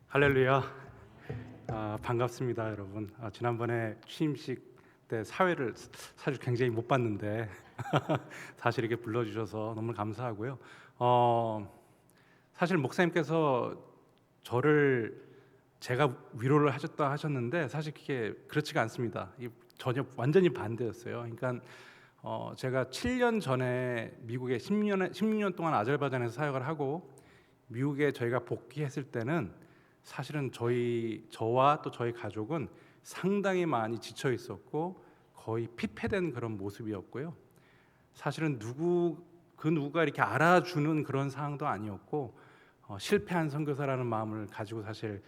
할렐루야. 반갑습니다, 여러분. 지난번에 취임식 때 사회를 사실 굉장히 못 봤는데 사실 이렇게 불러주셔서 너무 감사하고요. 사실 목사님께서 저를 제가 위로를 하셨다 하셨는데 사실 그게 그렇지가 않습니다. 전혀 완전히 반대였어요. 그러니까 제가 7년 전에 미국에 16년 동안 아제르바이잔에서 사역을 하고 미국에 저희가 복귀했을 때는 사실은 저와 또 저희 가족은 상당히 많이 지쳐 있었고 거의 피폐된 그런 모습이었고요. 사실은 누구가 이렇게 알아주는 그런 상황도 아니었고 실패한 선교사라는 마음을 가지고 사실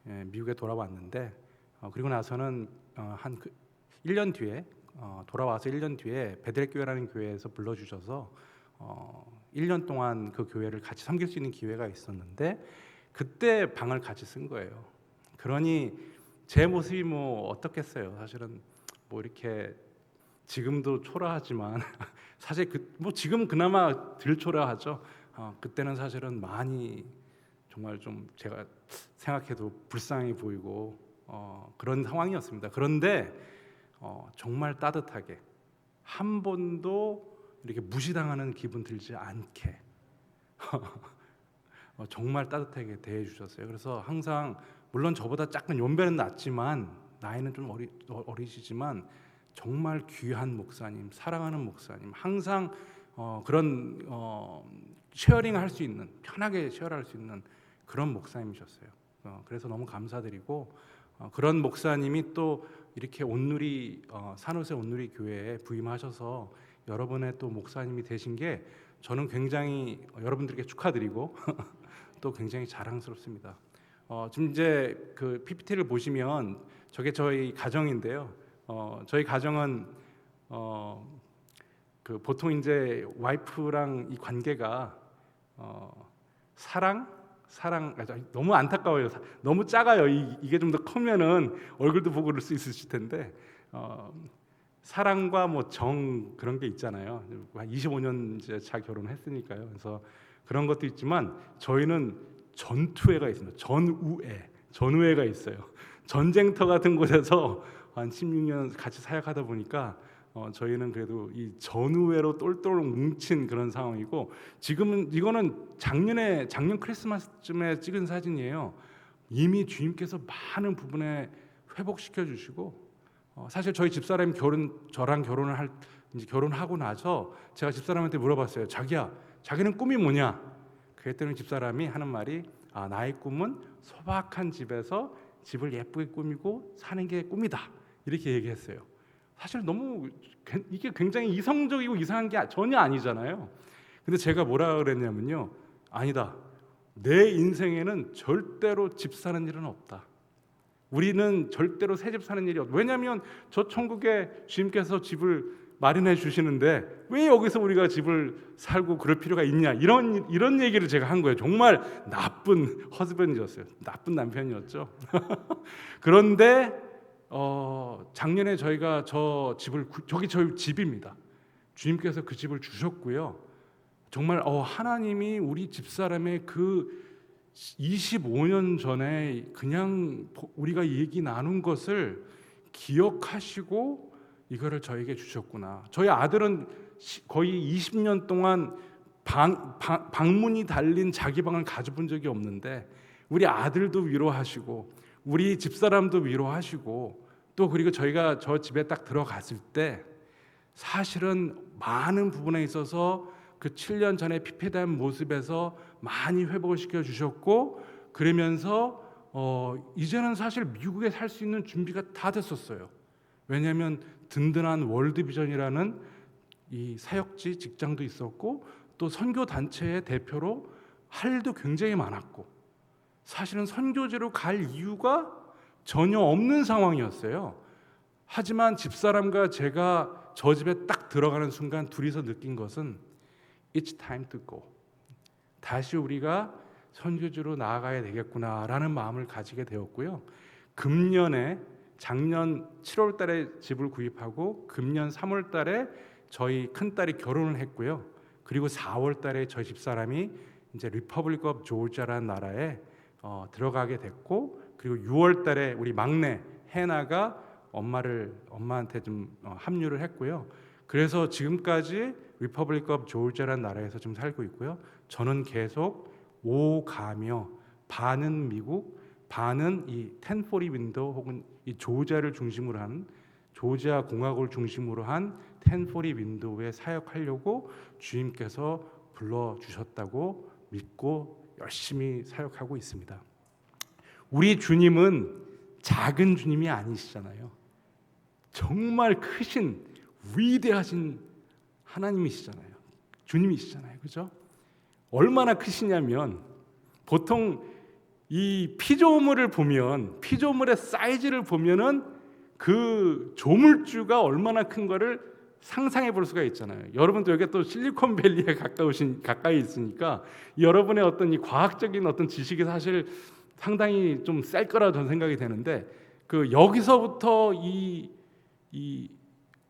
미국에 돌아왔는데 그리고 나서는 한 1년 뒤에 돌아와서 1년 뒤에 베드레 교회라는 교회에서 불러주셔서 1년 동안 그 교회를 같이 섬길 수 있는 기회가 있었는데 그때 방을 같이 쓴 거예요. 그러니 제 모습이 뭐 어떻겠어요. 사실은 뭐 이렇게 지금도 초라하지만 사실 뭐 지금 그나마 덜 초라하죠. 그때는 사실은 많이 정말 좀 제가 생각해도 불쌍해 보이고 그런 상황이었습니다. 그런데 정말 따뜻하게 한 번도 이렇게 무시당하는 기분 들지 않게 정말 따뜻하게 대해 주셨어요. 그래서 항상 물론 저보다 약간 연배는 낮지만 나이는 좀 어리시지만 정말 귀한 목사님, 사랑하는 목사님, 항상 그런 쉐어링 할 수 있는, 편하게 쉐어할 수 있는 그런 목사님이셨어요. 그래서 너무 감사드리고 그런 목사님이 또 이렇게 온누리 산호세 온누리 교회에 부임하셔서 여러분의 또 목사님이 되신 게 저는 굉장히 여러분들께 축하드리고 또 굉장히 자랑스럽습니다. 지금 이제 그 PPT를 보시면 저게 저희 가정인데요. 저희 가정은 그 보통 이제 와이프랑 이 관계가 사랑 너무 안타까워요. 너무 작아요. 이게 좀 더 크면은 얼굴도 보고 그럴 수 있으실 텐데 사랑과 뭐 정 그런 게 있잖아요. 한 25년 이제 차 결혼했으니까요. 그래서 그런 것도 있지만 저희는 전투애가 있습니다. 전우애가 있어요. 전쟁터 같은 곳에서 한 16년 같이 사역하다 보니까 저희는 그래도 이 전우애로 똘똘 뭉친 그런 상황이고 지금은 이거는 작년 크리스마스쯤에 찍은 사진이에요. 이미 주님께서 많은 부분에 회복시켜 주시고 사실 저희 집사람이 저랑 이제 결혼하고 나서 제가 집사람한테 물어봤어요. 자기는 꿈이 뭐냐? 그랬더니 집사람이 하는 말이 나의 꿈은 소박한 집에서 집을 예쁘게 꾸미고 사는 게 꿈이다. 이렇게 얘기했어요. 사실 너무 이게 굉장히 이성적이고 이상한 게 전혀 아니잖아요. 근데 제가 뭐라 그랬냐면요. 아니다. 내 인생에는 절대로 집 사는 일은 없다. 우리는 절대로 새 집 사는 일이 없다. 왜냐하면 저 천국에 주님께서 집을 마련해 주시는데 왜 여기서 우리가 집을 살고 그럴 필요가 있냐 이런 얘기를 제가 한 거예요. 정말 나쁜 허스밴드였어요. 나쁜 남편이었죠. 그런데 작년에 저희가 저기 저희 집입니다. 주님께서 그 집을 주셨고요. 정말 하나님이 우리 집사람의 그 25년 전에 그냥 우리가 얘기 나눈 것을 기억하시고 이거를 저에게 주셨구나. 저희 아들은 거의 20년 동안 방문이 달린 자기 방을 가져본 적이 없는데 우리 아들도 위로하시고 우리 집사람도 위로하시고 또 그리고 저희가 저 집에 딱 들어갔을 때 사실은 많은 부분에 있어서 그 7년 전에 피폐된 모습에서 많이 회복을 시켜 주셨고 그러면서 이제는 사실 미국에 살 수 있는 준비가 다 됐었어요. 왜냐하면 든든한 월드비전이라는 이 사역지 직장도 있었고 또 선교 단체의 대표로 할 일도 굉장히 많았고 사실은 선교지로 갈 이유가 전혀 없는 상황이었어요. 하지만 집사람과 제가 저 집에 딱 들어가는 순간 둘이서 느낀 것은 It's time to go. 다시 우리가 선교지로 나아가야 되겠구나라는 마음을 가지게 되었고요. 작년 7월 달에 집을 구입하고 금년 3월 달에 저희 큰딸이 결혼을 했고요. 그리고 4월 달에 저희 집사람이 이제 리퍼블릭 오브 조지아라는 나라에 들어가게 됐고, 그리고 6월 달에 우리 막내 해나가 엄마한테 좀 합류를 했고요. 그래서 지금까지 리퍼블릭 오브 조지아라는 나라에서 좀 살고 있고요. 저는 계속 오가며 반은 미국, 반은 이 1040 윈도우 혹은 이 조지아를 중심으로 한 조지아 공화국을 중심으로 한 1040 윈도우에 사역하려고 주님께서 불러주셨다고 믿고 열심히 사역하고 있습니다. 우리 주님은 작은 주님이 아니시잖아요. 정말 크신 위대하신 하나님이시잖아요. 주님이시잖아요. 그죠? 얼마나 크시냐면 보통 이 피조물을 보면 피조물의 사이즈를 보면은 그 조물주가 얼마나 큰 거를 상상해 볼 수가 있잖아요. 여러분도 여기 또 실리콘밸리에 가까이 있으니까 여러분의 어떤 이 과학적인 어떤 지식이 사실 상당히 좀 셀 거라 저는 생각이 되는데, 그 여기서부터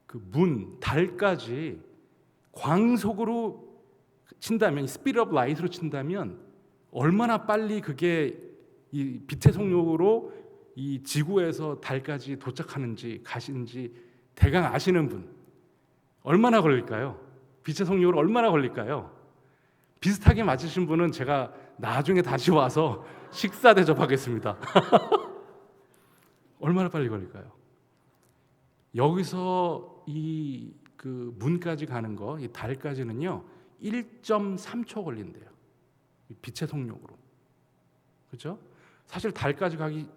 그 달까지 광속으로 친다면, 스피드 오브 라이트로 친다면 얼마나 빨리 그게 이 빛의 속력으로 이 지구에서 달까지 도착하는지 가시는지 대강 아시는 분 얼마나 걸릴까요? 빛의 속력으로 얼마나 걸릴까요? 비슷하게 맞으신 분은 제가 나중에 다시 와서 식사 대접하겠습니다. 얼마나 빨리 걸릴까요? 여기서 이 그 문까지 가는 거, 이 달까지는요 1.3초 걸린대요. 빛의 속력으로. 그렇죠? 사실 달까지 가기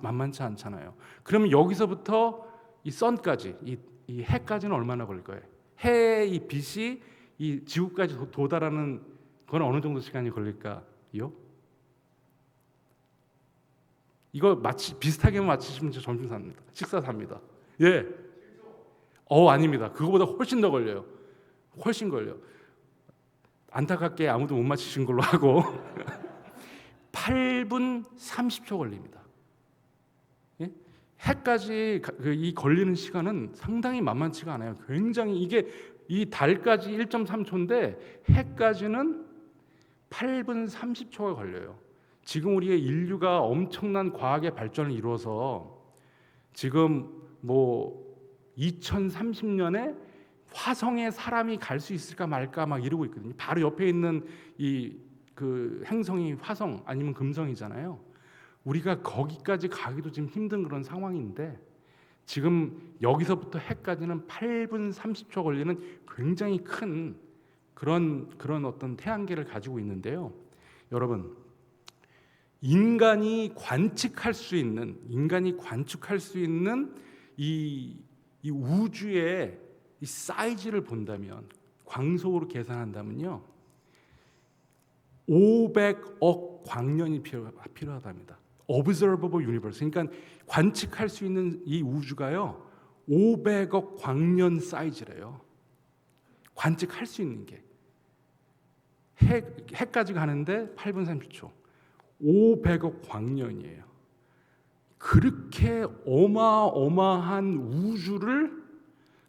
만만치 않잖아요. 그러면 여기서부터 이 선까지, 이 해까지는 얼마나 걸릴까요? 해의 이 빛이 이 지구까지 도달하는 건 어느 정도 시간이 걸릴까요? 이거 비슷하게 맞히시면 점심 삽니다. 식사 삽니다. 예. 아닙니다. 그거보다 훨씬 더 걸려요. 훨씬 걸려. 안타깝게 아무도 못 맞히신 걸로 하고 8분 30초 걸립니다. 예? 해까지 이 걸리는 시간은 상당히 만만치가 않아요. 굉장히 이게 이 달까지 1.3초인데 해까지는 8분 30초가 걸려요. 지금 우리의 인류가 엄청난 과학의 발전을 이루어서 지금 2030년에 화성에 사람이 갈 수 있을까 말까 막 이러고 있거든요. 바로 옆에 있는 그 행성이 화성 아니면 금성이잖아요. 우리가 거기까지 가기도 지금 힘든 그런 상황인데, 지금 여기서부터 해까지는 8분 30초 걸리는 굉장히 큰 그런 어떤 태양계를 가지고 있는데요. 여러분, 인간이 관측할 수 있는 이 우주의 이 사이즈를 본다면, 광속으로 계산한다면요 500억 광년이 필요하답니다. Observable universe, 그러니까 관측할 수 있는 이 우주가요 500억 광년 사이즈래요. 관측할 수 있는 게 해까지 가는데 8분 30초, 500억 광년이에요. 그렇게 어마어마한 우주를,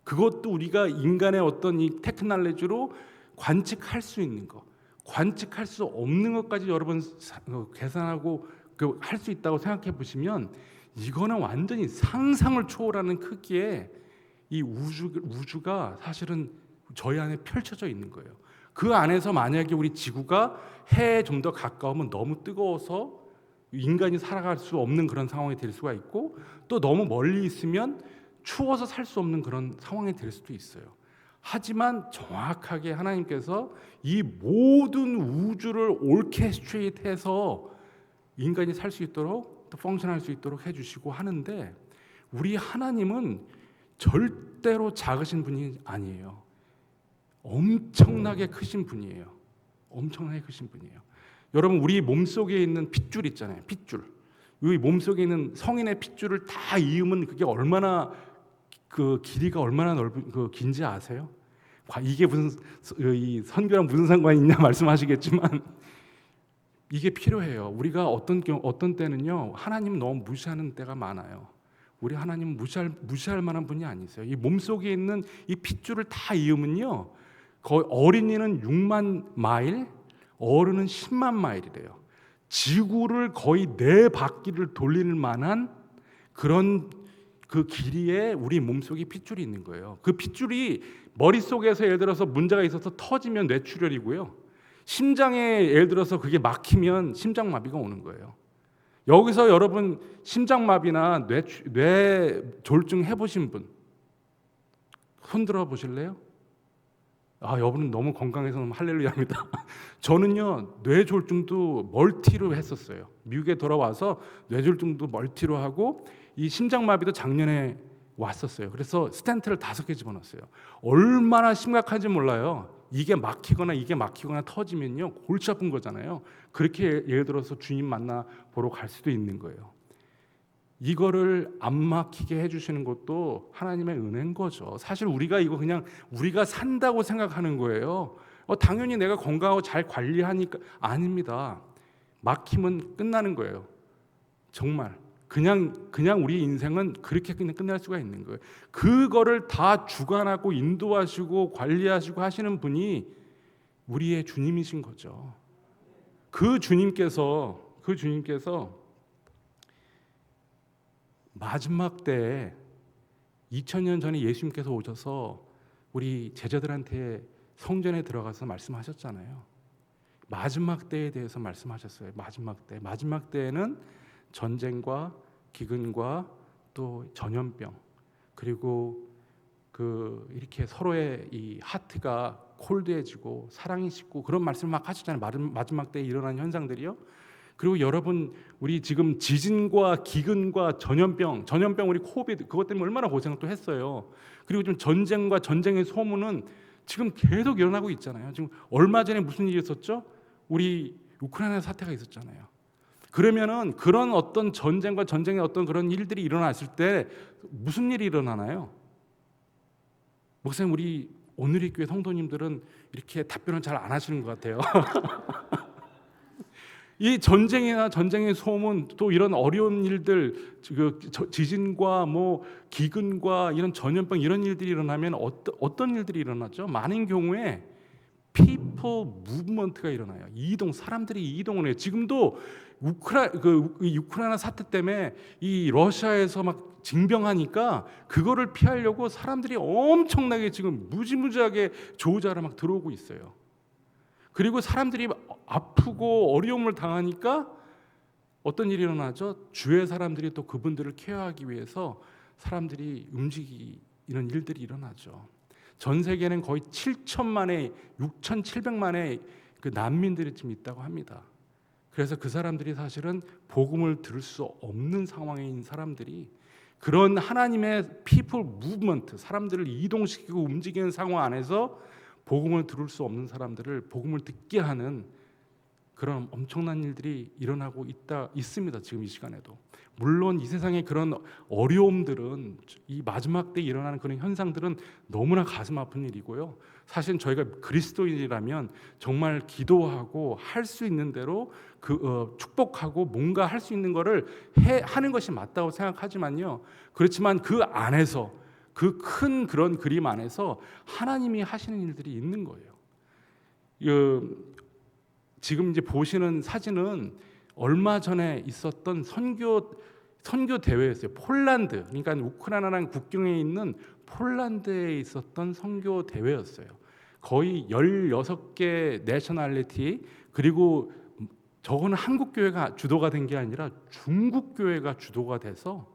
그것도 우리가 인간의 어떤 이 테크놀로지로 관측할 수 있는 거, 관측할 수 없는 것까지 여러분 계산하고 할 수 있다고 생각해 보시면, 이거는 완전히 상상을 초월하는 크기의 이 우주가 사실은 저희 안에 펼쳐져 있는 거예요. 그 안에서 만약에 우리 지구가 해에 좀 더 가까우면 너무 뜨거워서 인간이 살아갈 수 없는 그런 상황이 될 수가 있고, 또 너무 멀리 있으면 추워서 살 수 없는 그런 상황이 될 수도 있어요. 하지만 정확하게 하나님께서 이 모든 우주를 오케스트레이트해서 인간이 살 수 있도록, 또 펑션할 수 있도록 해주시고 하는데, 우리 하나님은 절대로 작으신 분이 아니에요. 엄청나게 크신 분이에요. 엄청나게 크신 분이에요. 여러분, 우리 몸속에 있는 핏줄 있잖아요. 핏줄. 이 몸속에 있는 성인의 핏줄을 다 이으면 그게 얼마나 그 길이가 얼마나 긴지 아세요? 이게 무슨 이 선교랑 무슨 상관이 있냐 말씀하시겠지만 이게 필요해요. 우리가 어떤 때는요 하나님 너무 무시하는 때가 많아요. 우리 하나님 무시할 만한 분이 아니세요. 이 몸속에 있는 이 핏줄을 다 이으면요 거의 어린이는 6만 마일, 어른은 10만 마일이래요. 지구를 거의 4바퀴를 돌리는 만한 그런 그 길이에 우리 몸속에 핏줄이 있는 거예요. 그 핏줄이 머릿속에서 예를 들어서 문제가 있어서 터지면 뇌출혈이고요. 심장에 예를 들어서 그게 막히면 심장마비가 오는 거예요. 여기서 여러분 심장마비나 뇌졸중 해보신 분 손 들어 보실래요? 여러분 너무 건강해서 너무 할렐루야입니다. 저는요 뇌졸중도 멀티로 했었어요. 미국에 돌아와서 뇌졸중도 멀티로 하고 이 심장마비도 작년에 왔었어요. 그래서 스텐트를 5개 집어넣었어요. 얼마나 심각한지 몰라요. 이게 막히거나 터지면요 골치 아픈 거잖아요. 그렇게 예를 들어서 주님 만나 보러 갈 수도 있는 거예요. 이거를 안 막히게 해주시는 것도 하나님의 은혜인 거죠. 사실 우리가 이거 그냥 우리가 산다고 생각하는 거예요. 당연히 내가 건강하고 잘 관리하니까 아닙니다. 막히면 끝나는 거예요. 정말 그냥 우리 인생은 그렇게 그냥 끝날 수가 있는 거예요. 그거를 다 주관하고 인도하시고 관리하시고 하시는 분이 우리의 주님이신 거죠. 그 주님께서 마지막 때에 2000년 전에 예수님께서 오셔서 우리 제자들한테 성전에 들어가서 말씀하셨잖아요. 마지막 때에 대해서 말씀하셨어요. 마지막 때에는 전쟁과 기근과 또 전염병 그리고 이렇게 서로의 이 하트가 콜드해지고 사랑이 식고 그런 말씀 막 하셨잖아요. 마지막 때에 일어나는 현상들이요. 그리고 여러분 우리 지금 지진과 기근과 전염병 우리 코비드 그것 때문에 얼마나 고생을 또 했어요. 그리고 좀 전쟁과 전쟁의 소문은 지금 계속 일어나고 있잖아요. 지금 얼마 전에 무슨 일이 있었죠? 우리 우크라이나 사태가 있었잖아요. 그러면은 그런 어떤 전쟁과 전쟁의 어떤 그런 일들이 일어났을 때 무슨 일이 일어나나요? 목사님 우리 오늘의 교회 성도님들은 이렇게 답변을 잘 안 하시는 것 같아요. 이 전쟁이나 전쟁의 소문 또 이런 어려운 일들 지진과 기근과 이런 전염병 이런 일들이 일어나면 어떤 일들이 일어나죠? 많은 경우에 people movement가 일어나요. 사람들이 이동을 해요. 지금도 우크라이나 사태 때문에 이 러시아에서 막 징병하니까 그거를 피하려고 사람들이 엄청나게 지금 무지무지하게 조우자로 막 들어오고 있어요. 그리고 사람들이 아프고 어려움을 당하니까 어떤 일이 일어나죠? 주의 사람들이 또 그분들을 케어하기 위해서 사람들이 움직이는 일들이 일어나죠. 전 세계는 거의 7천만의 6,700만의 그 난민들이 지금 있다고 합니다. 그래서 그 사람들이 사실은 복음을 들을 수 없는 상황에 있는 사람들이 그런 하나님의 people movement, 사람들을 이동시키고 움직이는 상황 안에서 복음을 들을 수 없는 사람들을 복음을 듣게 하는 그런 엄청난 일들이 일어나고 있습니다. 지금 이 시간에도. 물론 이 세상의 그런 어려움들은 이 마지막 때 일어나는 그런 현상들은 너무나 가슴 아픈 일이고요. 사실 저희가 그리스도인이라면 정말 기도하고 할 수 있는 대로 축복하고 뭔가 할 수 있는 거를 하는 것이 맞다고 생각하지만요. 그렇지만 그 안에서 그 큰 그런 그림 안에서 하나님이 하시는 일들이 있는 거예요. 지금 이제 보시는 사진은 얼마 전에 있었던 선교 대회였어요. 폴란드, 그러니까 우크라이나랑 국경에 있는 폴란드에 있었던 선교 대회였어요. 거의 16개 내셔널리티 그리고 저거는 한국 교회가 주도가 된 게 아니라 중국 교회가 주도가 돼서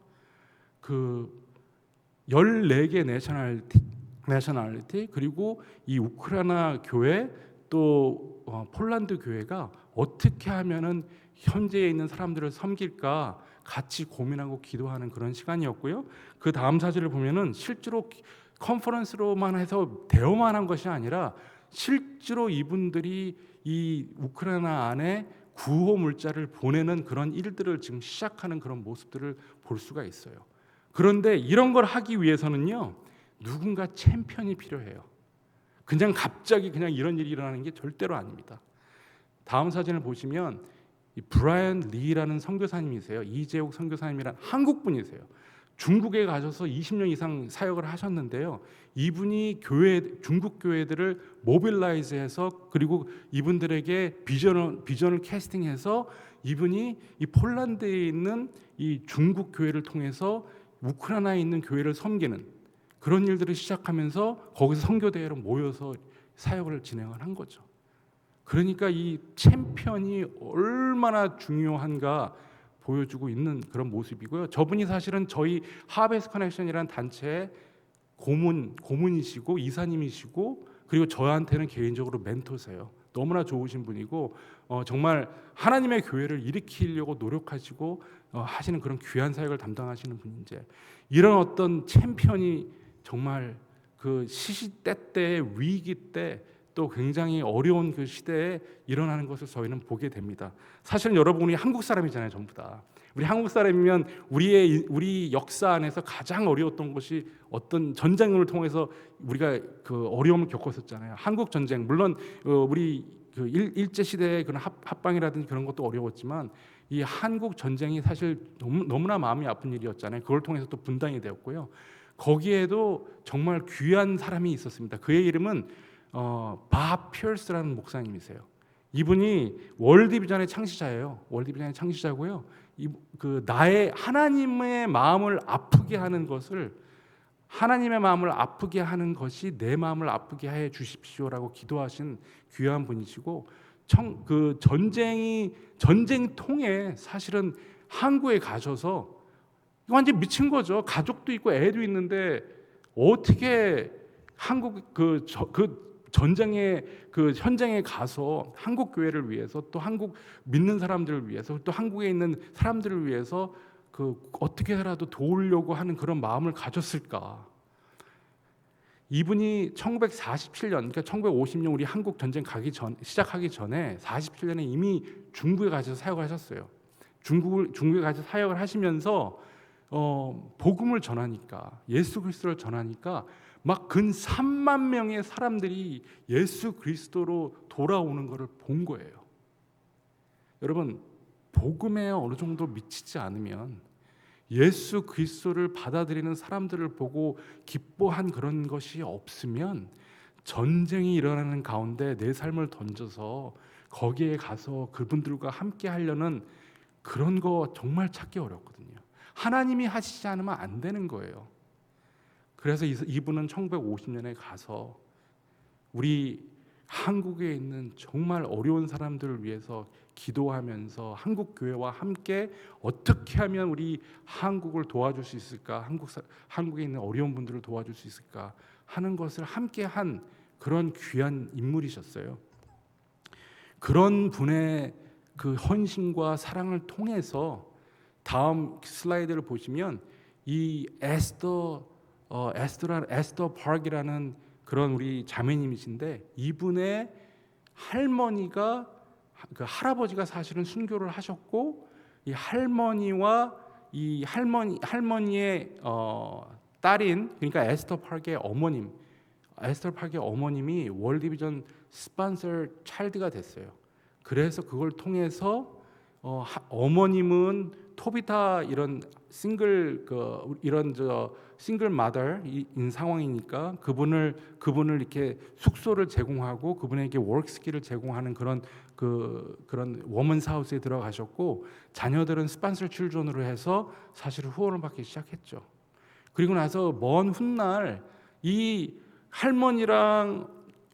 14개 내셔널리티 그리고 이 우크라이나 교회 또 폴란드 교회가 어떻게 하면은 현재에 있는 사람들을 섬길까 같이 고민하고 기도하는 그런 시간이었고요. 그 다음 사진을 보면은 실제로 컨퍼런스로만 해서 대화만 한 것이 아니라 실제로 이분들이 이 우크라이나 안에 구호 물자를 보내는 그런 일들을 지금 시작하는 그런 모습들을 볼 수가 있어요. 그런데 이런 걸 하기 위해서는요, 누군가 챔피언이 필요해요. 그냥 갑자기 그냥 이런 일이 일어나는 게 절대로 아닙니다. 다음 사진을 보시면 이 브라이언 리라는 선교사님이세요. 이재욱 선교사님이란 한국 분이세요. 중국에 가셔서 20년 이상 사역을 하셨는데요. 이분이 중국 교회들을 모빌라이즈해서 그리고 이분들에게 비전을 캐스팅해서 이분이 이 폴란드에 있는 이 중국 교회를 통해서 우크라이나에 있는 교회를 섬기는 그런 일들을 시작하면서 거기서 선교대회로 모여서 사역을 진행을 한 거죠. 그러니까 이 챔피언이 얼마나 중요한가 보여주고 있는 그런 모습이고요. 저분이 사실은 저희 하베스 커넥션이라는 단체의 고문이시고 이사님이시고 그리고 저한테는 개인적으로 멘토세요. 너무나 좋으신 분이고 정말 하나님의 교회를 일으키려고 노력하시고 하시는 그런 귀한 사역을 담당하시는 분인데 이런 어떤 챔피언이 정말 그 시시때때의 위기 때 또 굉장히 어려운 그 시대에 일어나는 것을 저희는 보게 됩니다. 사실은 여러분이 한국 사람이잖아요, 전부 다. 우리 한국 사람이면 우리 역사 안에서 가장 어려웠던 것이 어떤 전쟁을 통해서 우리가 그 어려움을 겪었었잖아요. 한국 전쟁 물론 우리 그 일제 시대의 그런 합방이라든지 그런 것도 어려웠지만 이 한국 전쟁이 사실 너무나 마음이 아픈 일이었잖아요. 그걸 통해서 또 분단이 되었고요. 거기에도 정말 귀한 사람이 있었습니다. 그의 이름은 밥 피어스라는 목사님이세요. 이분이 월드비전의 창시자예요. 월드비전의 창시자고요. 나의 하나님의 마음을 아프게 하는 것을 하나님의 마음을 아프게 하는 것이 내 마음을 아프게 해 주십시오라고 기도하신 귀한 분이시고 전쟁통에 사실은 한국에 가셔서 완전 미친 거죠. 가족도 있고 애도 있는데 어떻게 한국 전쟁의 그 현장에 가서 한국 교회를 위해서 또 한국 믿는 사람들을 위해서 또 한국에 있는 사람들을 위해서 어떻게라도 도우려고 하는 그런 마음을 가졌을까? 이분이 1947년, 그러니까 1950년 우리 한국 전쟁 시작하기 전에 47년에 이미 중국에 가셔서 사역을 하셨어요. 중국에 가서 사역을 하시면서 복음을 전하니까 예수 그리스도를 전하니까 막 근 3만 명의 사람들이 예수 그리스도로 돌아오는 것을 본 거예요. 여러분 복음에 어느 정도 미치지 않으면 예수 그리스도를 받아들이는 사람들을 보고 기뻐한 그런 것이 없으면 전쟁이 일어나는 가운데 내 삶을 던져서 거기에 가서 그분들과 함께 하려는 그런 거 정말 찾기 어렵거든요. 하나님이 하시지 않으면 안 되는 거예요. 그래서 이분은 1950년에 가서 우리 한국에 있는 정말 어려운 사람들을 위해서 기도하면서 한국 교회와 함께 어떻게 하면 우리 한국을 도와줄 수 있을까, 한국에 있는 어려운 분들을 도와줄 수 있을까 하는 것을 함께 한 그런 귀한 인물이셨어요. 그런 분의 그 헌신과 사랑을 통해서 다음 슬라이드를 보시면 이 에스더 파크라는 그런 우리 자매님이신데 이분의 할머니가 그 할아버지가 사실은 순교를 하셨고 이 할머니와 이 할머니의 딸인 그러니까 에스더 파크의 어머님이 월드비전 스폰서 차일드가 됐어요. 그래서 그걸 통해서 어머님은 토비타 이런 싱글 마더인 상황이니까 그분을 이렇게 숙소를 제공하고 그분에게 워크스킬을 제공하는 그런 워먼스 하우스에 들어가셨고 자녀들은 스폰서 칠드런으로 해서 사실 후원을 받기 시작했죠. 그리고 나서 먼 훗날 이 할머니랑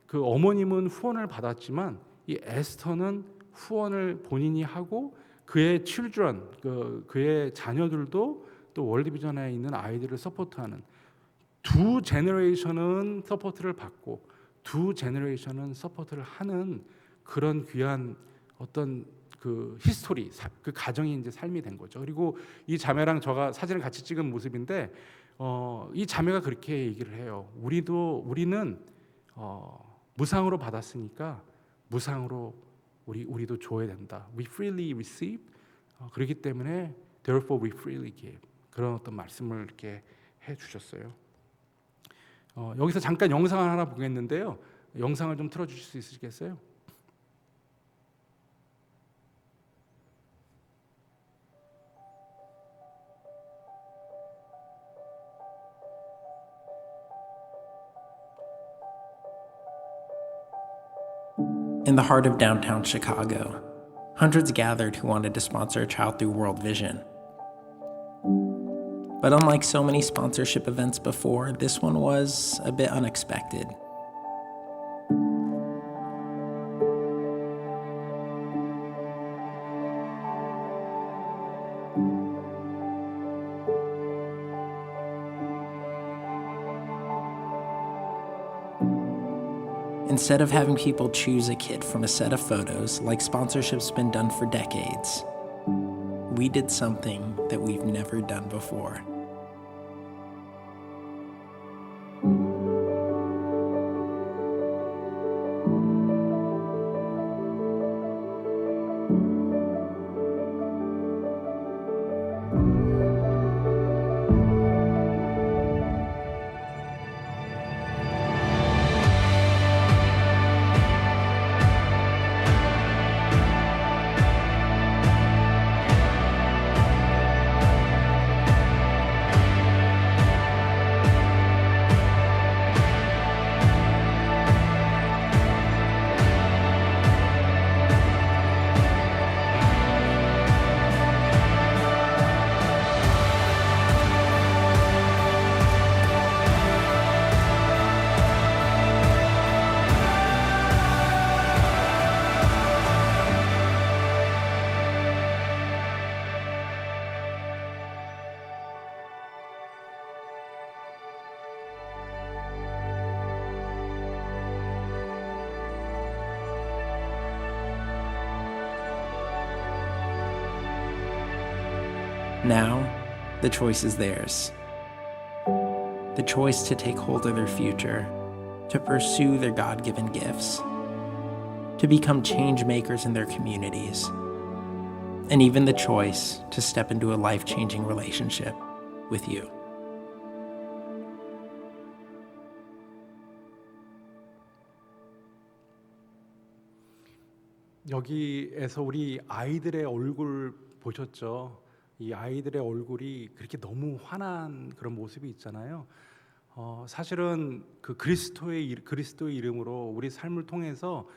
그 어머님은 후원을 받았지만 이 에스터는 후원을 본인이 하고 그의 children, 그의 자녀들도 또 월드비전에 있는 아이들을 서포트하는 두 제너레이션은 서포트를 받고 두 제너레이션은 서포트를 하는 그런 귀한 어떤 그 히스토리, 그 가정이 이제 삶이 된 거죠. 그리고 이 자매랑 저가 사진을 같이 찍은 모습인데 이 자매가 그렇게 얘기를 해요. 우리는 무상으로 받았으니까 무상으로 우리도 줘야 된다. We freely receive. 그렇기 때문에 therefore we freely give. 그런 어떤 말씀을 이렇게 해주셨어요. 여기서 잠깐 영상을 하나 보겠는데요. 영상을 좀 틀어주실 수 있으시겠어요? In the heart of downtown Chicago, hundreds gathered who wanted to sponsor a child through World Vision. But unlike so many sponsorship events before, this one was a bit unexpected. Instead of having people choose a kid from a set of photos, like sponsorship's been done for decades, we did something that we've never done before. Now, the choice is theirs. The choice to take hold of their future, to pursue their God-given gifts, to become change makers in their communities, and even the choice to step into a life-changing relationship with you. 여기에서 우리 아이들의 얼굴 보셨죠? 이 아이들의 얼굴이 그렇게 너무 환한 그런 모습이 있잖아요. 사실은 그 그리스도의 이름으로 우리 삶을 통해서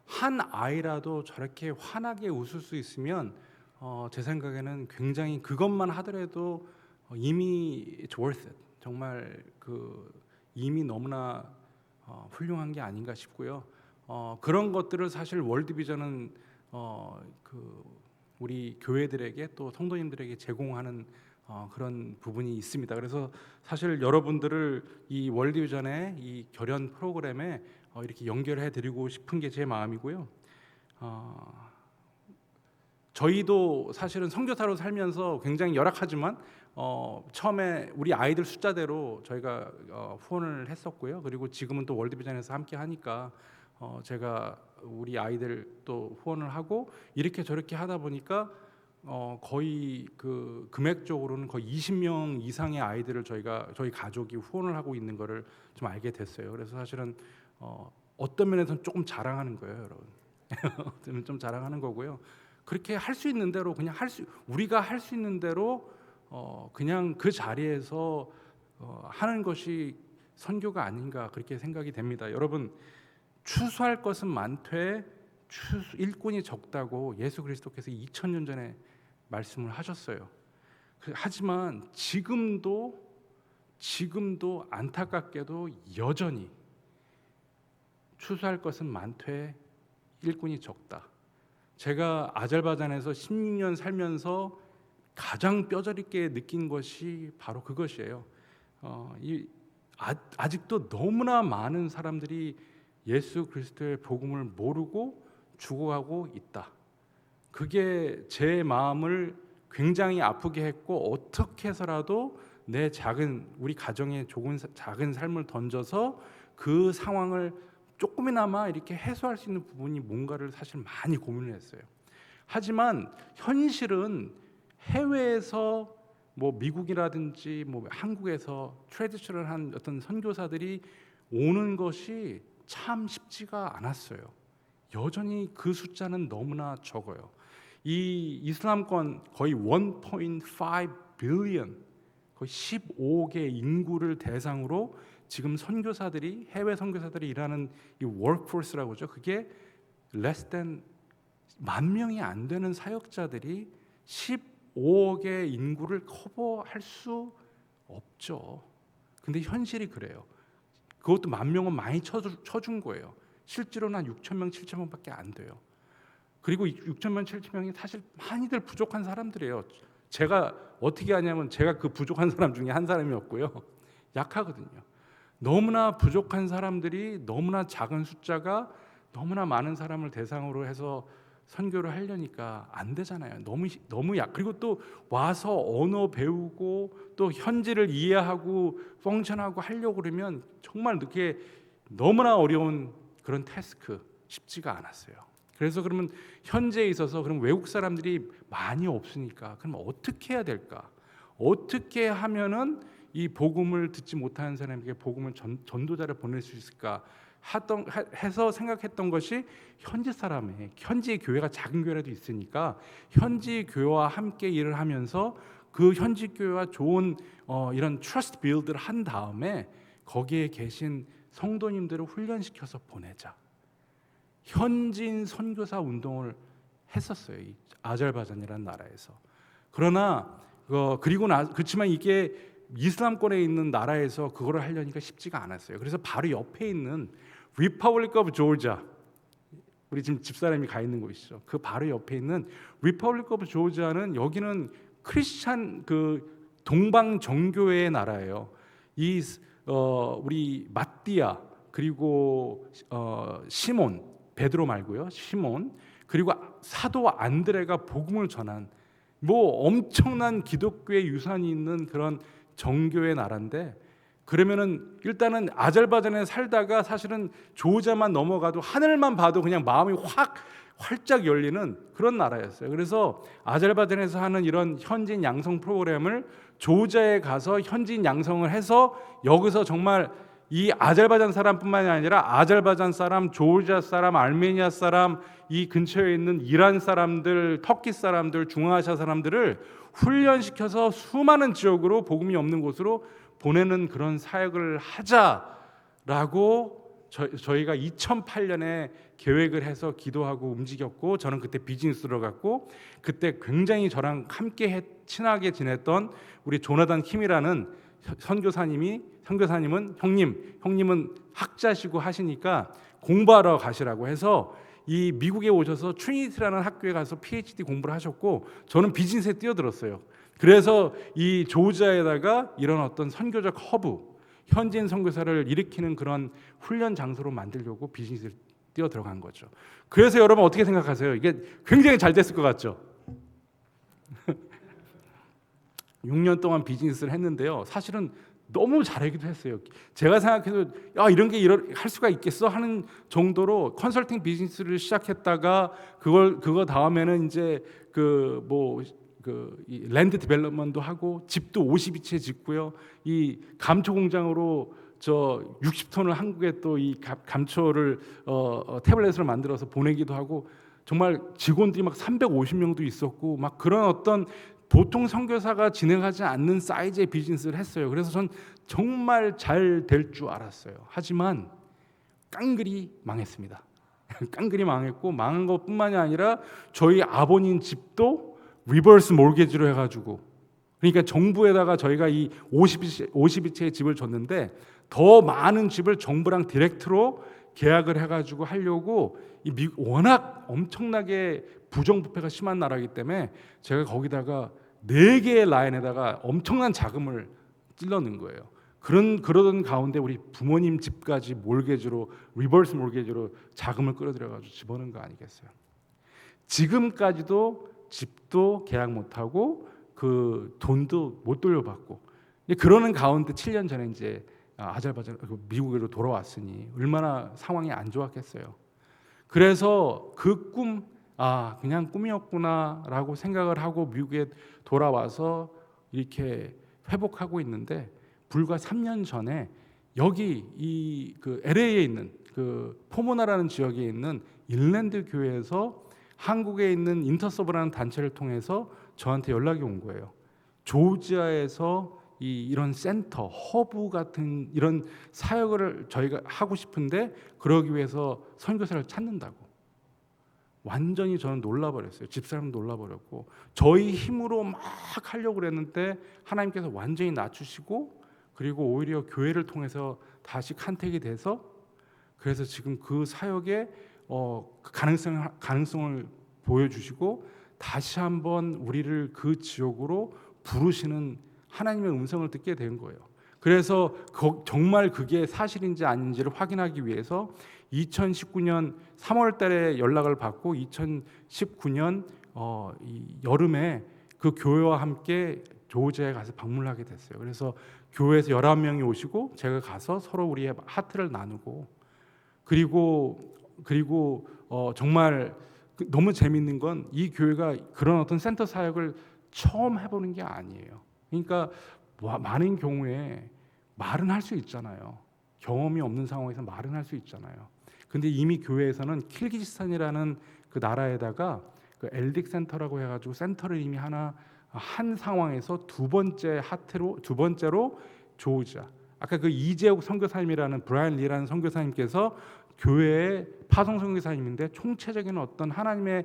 한 아이라도 저렇게 환하게 웃을 수 있으면 제 생각에는 굉장히 그것만 하더라도 이미 it's worth it. 정말 이미 너무나 훌륭한 게 아닌가 싶고요. 그런 것들을 사실 월드비전은 우리 교회들에게 또 성도님들에게 제공하는 그런 부분이 있습니다. 그래서 사실 여러분들을 이 월드비전의 이 결연 프로그램에 이렇게 연결해 드리고 싶은 게 제 마음이고요. 저희도 사실은 선교사로 살면서 굉장히 열악하지만 처음에 우리 아이들 숫자대로 저희가 후원을 했었고요. 그리고 지금은 또 월드비전에서 함께 하니까 제가 우리 아이들 또 후원을 하고 이렇게 저렇게 하다 보니까 거의 그 금액적으로는 거의 20명 이상의 아이들을 저희 가족이 후원을 하고 있는 거를 좀 알게 됐어요. 그래서 사실은 어떤 면에서는 조금 자랑하는 거예요, 여러분. 좀 자랑하는 거고요. 그렇게 할 수 있는 대로 그냥 우리가 할 수 있는 대로 그냥 그 자리에서 하는 것이 선교가 아닌가 그렇게 생각이 됩니다. 여러분, 추수할 것은 많되 일꾼이 적다고 예수 그리스도께서 2000년 전에 말씀을 하셨어요. 하지만 지금도 안타깝게도 여전히 추수할 것은 많되 일꾼이 적다. 제가 아제르바이잔에서 16년 살면서 가장 뼈저리게 느낀 것이 바로 그것이에요. 아직도 너무나 많은 사람들이 예수 그리스도의 복음을 모르고 죽어가고 있다. 그게 제 마음을 굉장히 아프게 했고 어떻게 해서라도 우리 가정의 작은 삶을 던져서 그 상황을 조금이나마 이렇게 해소할 수 있는 부분이 뭔가를 사실 많이 고민을 했어요. 하지만 현실은 해외에서 미국이라든지 한국에서 트래디셔널한 어떤 선교사들이 오는 것이 참 쉽지가 않았어요. 여전히 그 숫자는 너무나 적어요. 이 이슬람권 거의 1.5 빌리언, 거의 15개 인구를 대상으로 지금 해외 선교사들이 일하는 이 워크포스라고 하죠. 그게 less than 10,000명이 안 되는 사역자들이 15억의 인구를 커버할 수 없죠. 근데 현실이 그래요. 그것도 10,000명은 많이 쳐준 거예요. 실제로는 한 6,000명, 7,000명밖에 안 돼요. 그리고 6,000명, 7,000명이 사실 많이들 부족한 사람들이에요. 제가 어떻게 하냐면 제가 그 부족한 사람 중에 한 사람이었고요. 약하거든요. 너무나 부족한 사람들이 너무나 작은 숫자가 너무나 많은 사람을 대상으로 해서 선교를 하려니까 안 되잖아요. 너무 약. 그리고 또 와서 언어 배우고 또 현지를 이해하고 펑션하고 하려고 그러면 정말 그게 너무나 어려운 그런 태스크, 쉽지가 않았어요. 그래서 그러면 현재에 있어서 그럼 외국 사람들이 많이 없으니까 그럼 어떻게 해야 될까? 어떻게 하면은 이 복음을 듣지 못하는 사람에게 복음을 전도자를 보낼 수 있을까? 해서 생각했던 것이 현지 교회가 작은 교회라도 있으니까 현지 교회와 함께 일을 하면서 그 현지 교회와 좋은 이런 트러스트 빌드를 한 다음에 거기에 계신 성도님들을 훈련시켜서 보내자. 현지인 선교사 운동을 했었어요. 이 아제르바이잔이라는 나라에서. 그러나 그렇지만 이게 이슬람권에 있는 나라에서 그거를 하려니까 쉽지가 않았어요. 그래서 바로 옆에 있는 리퍼블릭 오브 조지아, 우리 지금 집사람이 가 있는 곳이죠. 그 바로 옆에 있는 리퍼블릭 오브 조지아는 여기는 크리스찬 그 동방 정교회의 나라예요. 우리 마띠아 그리고 시몬 베드로 말고요. 시몬 그리고 사도 안드레가 복음을 전한 뭐 엄청난 기독교의 유산이 있는 그런 정교의 나라인데 그러면은 일단은 아제르바이잔에 살다가 사실은 조지아만 넘어가도 하늘만 봐도 그냥 마음이 활짝 열리는 그런 나라였어요. 그래서 아제르바이잔에서 하는 이런 현지인 양성 프로그램을 조지아에 가서 현지인 양성을 해서 여기서 정말 이 아제르바이잔 사람뿐만이 아니라 아제르바이잔 사람, 조지아 사람, 아르메니아 사람, 이 근처에 있는 이란 사람들, 터키 사람들, 중앙아시아 사람들을 훈련시켜서 수많은 지역으로 복음이 없는 곳으로 보내는 그런 사역을 하자라고 저희가 2008년에 계획을 해서 기도하고 움직였고 저는 그때 비즈니스로 갔고 그때 굉장히 저랑 함께 친하게 지냈던 우리 조나단 킴이라는 선교사님은 형님은 학자시고 하시니까 공부하러 가시라고 해서 이 미국에 오셔서 트리니티라는 학교에 가서 PhD 공부를 하셨고 저는 비즈니스에 뛰어들었어요. 그래서 이 조지아에다가 이런 어떤 선교적 허브, 현지인 선교사를 일으키는 그런 훈련 장소로 만들려고 비즈니스에 뛰어들어간 거죠. 그래서 여러분 어떻게 생각하세요? 이게 굉장히 잘 됐을 것 같죠? 6년 동안 비즈니스를 했는데요. 사실은 너무 잘하기도 했어요. 제가 생각해도 이런 게 할 수가 있겠어 하는 정도로 컨설팅 비즈니스를 시작했다가 그거 다음에는 이제 이 랜드 디벨롭먼트도 하고 집도 52채 짓고요. 이 감초 공장으로 60톤을 한국에 또 이 감초를 태블릿으로 만들어서 보내기도 하고 정말 직원들이 막 350명도 있었고 막 그런 어떤 보통 선교사가 진행하지 않는 사이즈의 비즈니스를 했어요. 그래서 전 정말 잘 될 줄 알았어요. 하지만 깡그리 망했습니다. 깡그리 망했고 망한 것뿐만이 아니라 저희 아버님 집도 리버스 몰게지로 해가지고 그러니까 정부에다가 저희가 이 52채의 집을 줬는데 더 많은 집을 정부랑 디렉트로 계약을 해가지고 하려고 워낙 엄청나게 부정부패가 심한 나라이기 때문에 제가 거기다가 4개의 라인에다가 엄청난 자금을 찔러 넣은 거예요. 그러던 가운데 우리 부모님 집까지 몰게지로 리버스 몰게지로 자금을 끌어들여가지고 집어넣은 거 아니겠어요? 지금까지도 집도 계약 못하고 그 돈도 못 돌려받고 그러는 가운데 7년 전에 이제 아제르바이잔 미국으로 돌아왔으니 얼마나 상황이 안 좋았겠어요. 그래서 그 꿈 그냥 꿈이었구나라고 생각을 하고 미국에 돌아와서 이렇게 회복하고 있는데 불과 3년 전에 여기 그 LA에 있는 그 포모나라는 지역에 있는 일랜드 교회에서 한국에 있는 인터서브라는 단체를 통해서 저한테 연락이 온 거예요. 조지아에서 이런 센터, 허브 같은 이런 사역을 저희가 하고 싶은데 그러기 위해서 선교사를 찾는다고. 완전히 저는 놀라버렸어요. 집사람 놀라버렸고 저희 힘으로 막 하려고 그랬는데 하나님께서 완전히 낮추시고 그리고 오히려 교회를 통해서 다시 컨택이 돼서 그래서 지금 그 사역의 가능성을 보여주시고 다시 한번 우리를 그 지역으로 부르시는 하나님의 음성을 듣게 된 거예요. 그래서 정말 그게 사실인지 아닌지를 확인하기 위해서 2019년 3월 달에 연락을 받고 2019년 이 여름에 그 교회와 함께 조지아에 가서 방문을 하게 됐어요. 그래서 교회에서 11명이 오시고 제가 가서 서로 우리의 하트를 나누고 그리고 정말 너무 재밌는 건 이 교회가 그런 어떤 센터 사역을 처음 해보는 게 아니에요. 그러니까 많은 경우에 말은 할 수 있잖아요. 경험이 없는 상황에서 말은 할 수 있잖아요. 근데 이미 교회에서는 키르기즈스탄이라는 그 나라에다가 그 엘딕 센터라고 해가지고 센터를 이미 한 상황에서 두 번째로 조지아. 아까 그 이재욱 선교사님이라는 브라이언 리라는 선교사님께서 교회의 파송 선교사님인데 총체적인 어떤 하나님의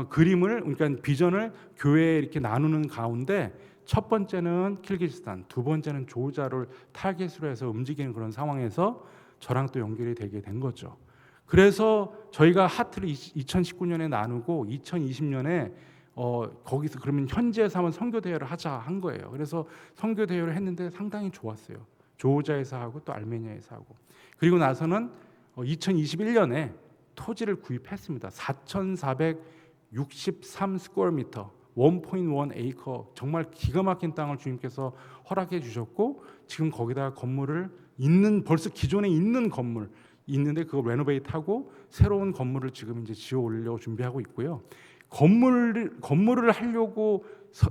그림을 그러니까 비전을 교회에 이렇게 나누는 가운데 첫 번째는 키르기즈스탄, 두 번째는 조지아를 타겟으로 해서 움직이는 그런 상황에서 저랑 또 연결이 되게 된 거죠. 그래서 저희가 하트를 2019년에 나누고 2020년에 거기서 그러면 현지에서 한번 선교 대회를 하자 한 거예요. 그래서 선교 대회를 했는데 상당히 좋았어요. 조지아에서 하고 또 알메니아에서 하고 그리고 나서는 2021년에 토지를 구입했습니다. 4,463 스퀘어미터 1.1 에이커 정말 기가 막힌 땅을 주님께서 허락해 주셨고 지금 거기다가 건물을 벌써 기존에 있는 건물 있는데 그걸 레노베이트하고 새로운 건물을 지금 이제 지어 올리려고 준비하고 있고요. 건물을 하려고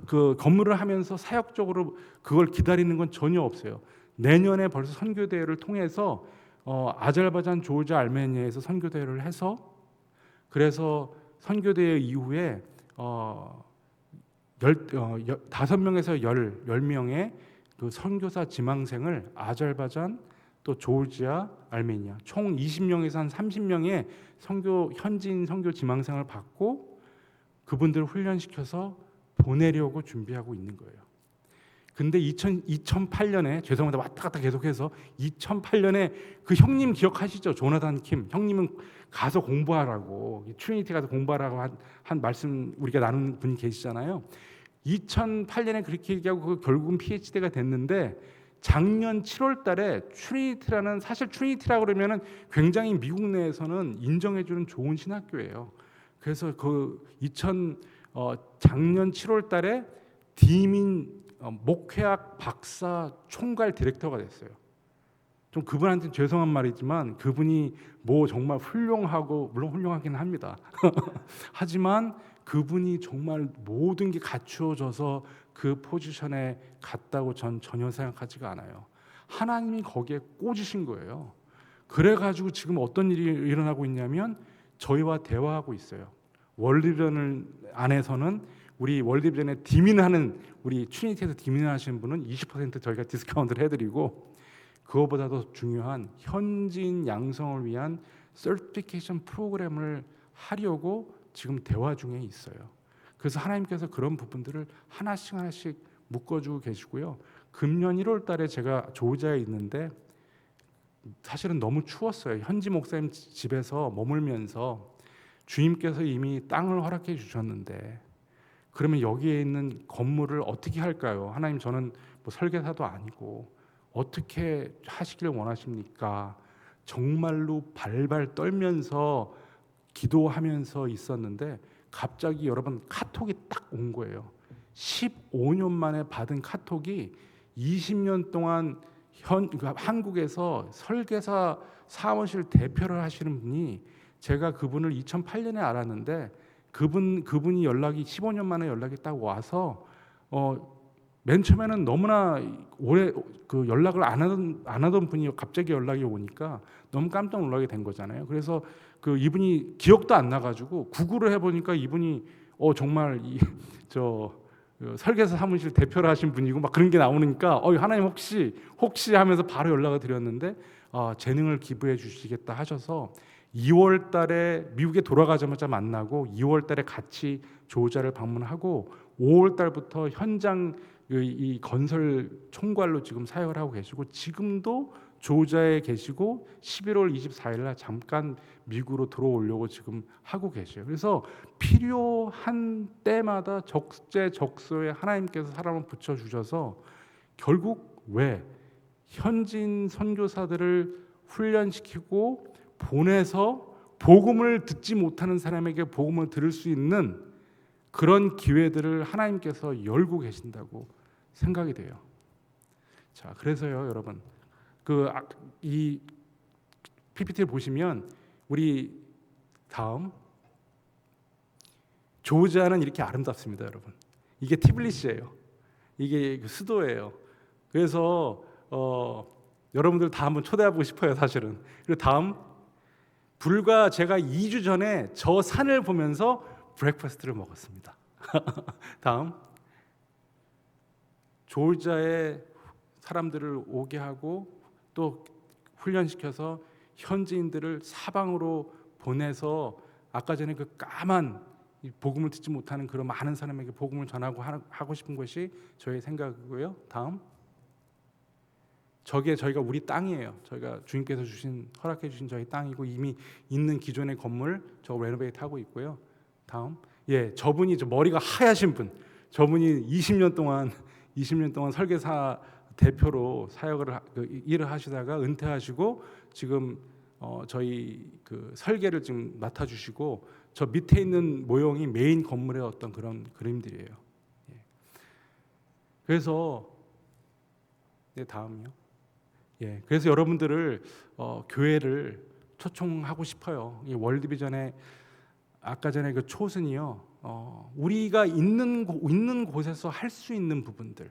그 건물을 하면서 사역적으로 그걸 기다리는 건 전혀 없어요. 내년에 벌써 선교 대회를 통해서 아제르바이잔, 조지아, 알메니아에서 선교 대회를 해서 그래서 선교 대회 이후에 5명에서 10명의 그 선교사 지망생을 아제르바이잔 또 조지아, 알메니아 총 20명에서 한 30명의 현지인 선교 지망생을 받고 그분들을 훈련시켜서 보내려고 준비하고 있는 거예요. 근데 2008년에 죄송합니다. 왔다 갔다 계속해서 2008년에 그 형님 기억하시죠? 조나단 킴 형님은 가서 공부하라고 트리니티 가서 공부하라고 한 말씀 우리가 나눈 분이 계시잖아요. 2008년에 그렇게 얘기하고 그 결국은 PhD가 됐는데 작년 7월 달에 트리니티라는 사실 트리니티라고 그러면은 굉장히 미국 내에서는 인정해주는 좋은 신학교예요. 그래서 작년 7월 달에 디민 목회학 박사 총괄 디렉터가 됐어요. 좀 그분한테 죄송한 말이지만 그분이 뭐 정말 훌륭하고 물론 훌륭하긴 합니다. 하지만 그분이 정말 모든 게 갖추어져서 그 포지션에 갔다고 전 전혀 생각하지가 않아요. 하나님이 거기에 꽂으신 거예요. 그래가지고 지금 어떤 일이 일어나고 있냐면 저희와 대화하고 있어요. 월드비전 안에서는 우리 월드비전에 디민하는 우리 트리니티에서 디민하시는 분은 20% 저희가 디스카운트를 해드리고 그거보다 더 중요한 현지인 양성을 위한 서티피케이션 프로그램을 하려고 지금 대화 중에 있어요. 그래서 하나님께서 그런 부분들을 하나씩 묶어주고 계시고요. 금년 1월 달에 제가 조지아에 있는데 사실은 너무 추웠어요. 현지 목사님 집에서 머물면서 주님께서 이미 땅을 허락해 주셨는데 그러면 여기에 있는 건물을 어떻게 할까요? 하나님 저는 뭐 설계사도 아니고 어떻게 하시길 원하십니까? 정말로 발발 떨면서 기도하면서 있었는데 갑자기 여러분 카톡이 딱 온 거예요. 15년 만에 받은 카톡이 20년 동안 한국에서 설계사 사무실 대표를 하시는 분이 제가 그분을 2008년에 알았는데 그분이 연락이 15년 만에 연락이 딱 와서 맨 처음에는 너무나 오래 그 연락을 안 하던 분이 갑자기 연락이 오니까 너무 깜짝 놀라게 된 거잖아요. 그래서 그 이분이 기억도 안 나가지고 구글을 해보니까 이분이 정말 설계사 사무실 대표를 하신 분이고 막 그런 게 나오니까 하나님 혹시 하면서 바로 연락을 드렸는데 재능을 기부해 주시겠다 하셔서 2월 달에 미국에 돌아가자마자 만나고 2월 달에 같이 조자를 방문하고 5월 달부터 현장 이 건설 총괄로 지금 사역을 하고 계시고 지금도 조자에 계시고 11월 24일 날 잠깐 미국으로 들어오려고 지금 하고 계세요. 그래서 필요한 때마다 적재적소에 하나님께서 사람을 붙여 주셔서 결국 왜 현지인 선교사들을 훈련시키고 보내서 복음을 듣지 못하는 사람에게 복음을 들을 수 있는 그런 기회들을 하나님께서 열고 계신다고 생각이 돼요. 자, 그래서요, 여러분, 이 PPT를 보시면 우리 다음 조지아는 이렇게 아름답습니다, 여러분. 이게 티블리스예요. 이게 그 수도예요. 그래서 여러분들 다 한번 초대하고 싶어요, 사실은. 그리고 다음, 불과 제가 2주 전에 저 산을 보면서 브렉퍼스트를 먹었습니다. 다음, 조지아에 사람들을 오게 하고 또 훈련시켜서 현지인들을 사방으로 보내서 아까 전에 그 까만 복음을 듣지 못하는 그런 많은 사람에게 복음을 전하고 하고 싶은 것이 저의 생각이고요. 다음, 저희가 우리 땅이에요. 저희가 주님께서 허락해 주신 저희 땅이고 이미 있는 기존의 건물 저거 레노베이트 하고 있고요. 다음, 저분이 머리가 하얗신 분, 저분이 20년 동안 설계사 대표로 사역을 일을 하시다가 은퇴하시고 지금 저희 그 설계를 지금 맡아주시고 저 밑에 있는 모형이 메인 건물의 어떤 그런 그림들이에요. 그래서 다음이요. 그래서 여러분들을 교회를 초청하고 싶어요. 이 월드비전의 아까 전에 그 초순이요. 우리가 있는 곳에서 할 수 있는 부분들.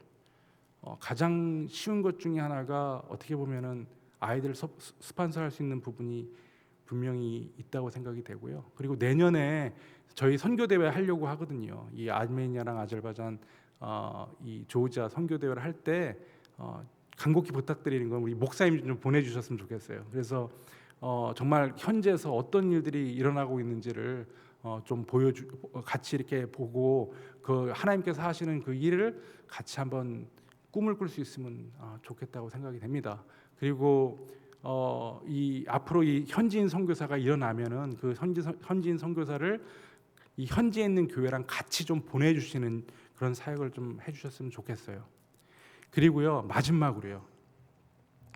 가장 쉬운 것 중에 하나가 어떻게 보면은 아이들 스폰서할 수 있는 부분이 분명히 있다고 생각이 되고요. 그리고 내년에 저희 선교 대회 하려고 하거든요. 이 아르메니아랑 아제르바이잔 이 조지아 선교 대회를 할 때 간곡히 부탁드리는 건 우리 목사님 좀 보내주셨으면 좋겠어요. 그래서 정말 현지에서 어떤 일들이 일어나고 있는지를 좀 같이 이렇게 보고 그 하나님께서 하시는 그 일을 같이 한번 꿈을 꿀 수 있으면 좋겠다고 생각이 됩니다. 그리고 이 앞으로 이 현지인 선교사가 일어나면은 그 현지인 선교사를 이 현지에 있는 교회랑 같이 좀 보내주시는 그런 사역을 좀 해주셨으면 좋겠어요. 그리고요, 마지막으로요.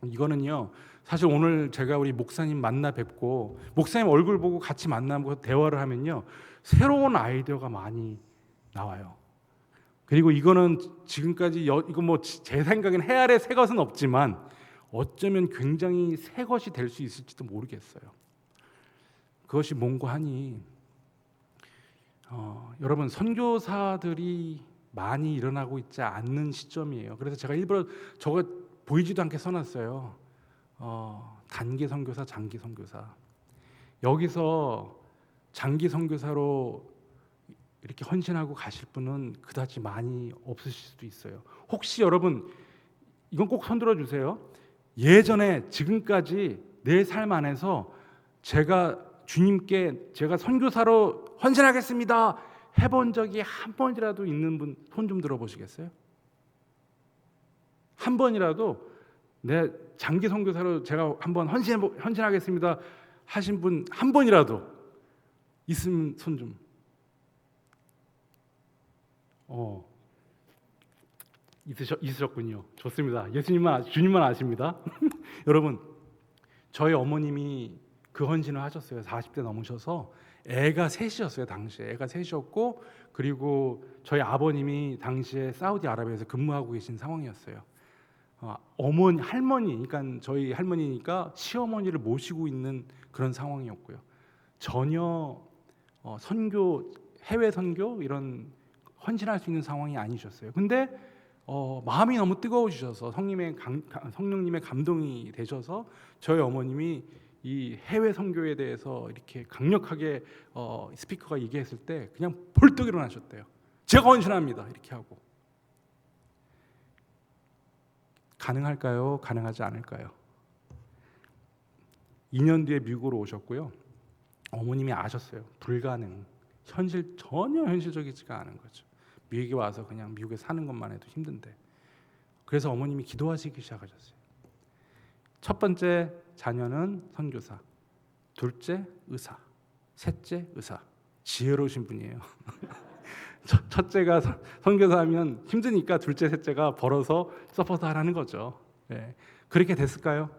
이거는요, 사실 오늘 제가 우리 목사님 만나 뵙고 목사님 얼굴 보고 같이 만나고 대화를 하면요, 새로운 아이디어가 많이 나와요. 그리고 이거는 지금까지 이거 뭐 제 생각엔 해 아래 새 것은 없지만 어쩌면 굉장히 새 것이 될 수 있을지도 모르겠어요. 그것이 뭔가 하니 여러분, 선교사들이 많이 일어나고 있지 않는 시점이에요. 그래서 제가 일부러 저거 보이지도 않게 써놨어요. 단기 선교사, 장기 선교사. 여기서 장기 선교사로 이렇게 헌신하고 가실 분은 그다지 많이 없으실 수도 있어요. 혹시 여러분 이건 꼭 손들어 주세요. 예전에 지금까지 내 삶 안에서 제가 주님께 제가 선교사로 헌신하겠습니다 해본 적이 한 번이라도 있는 분 손 좀 들어보시겠어요? 한 번이라도 내 장기 선교사로 제가 한번 헌신하겠습니다 하신 분 한 번이라도 있으면 손 좀. 있으셨군요. 좋습니다. 주님만 아십니다. 여러분, 저희 어머님이 그 헌신을 하셨어요. 40대 넘으셔서 애가 셋이었어요. 당시에 애가 셋이었고, 그리고 저희 아버님이 당시에 사우디아라비아에서 근무하고 계신 상황이었어요. 할머니, 그러니까 저희 할머니니까 시어머니를 모시고 있는 그런 상황이었고요. 전혀 선교, 해외 선교 이런 헌신할 수 있는 상황이 아니셨어요. 근데 마음이 너무 뜨거우셔서 성령님의 감동이 되셔서 저희 어머님이 이 해외 선교에 대해서 이렇게 강력하게 스피커가 얘기했을 때 그냥 벌떡 일어나셨대요. 제가 헌신합니다. 이렇게 하고. 가능할까요? 가능하지 않을까요? 2년 뒤에 미국으로 오셨고요. 어머님이 아셨어요. 불가능. 전혀 현실적이지가 않은 거죠. 미국에 와서 그냥 미국에 사는 것만 해도 힘든데. 그래서 어머님이 기도하시기 시작하셨어요. 첫 번째 자녀는 선교사, 둘째 의사, 셋째 의사. 지혜로우신 분이에요. 첫째가 선교사하면 힘드니까 둘째, 셋째가 벌어서 서포트 하라는 거죠. 예. 그렇게 됐을까요?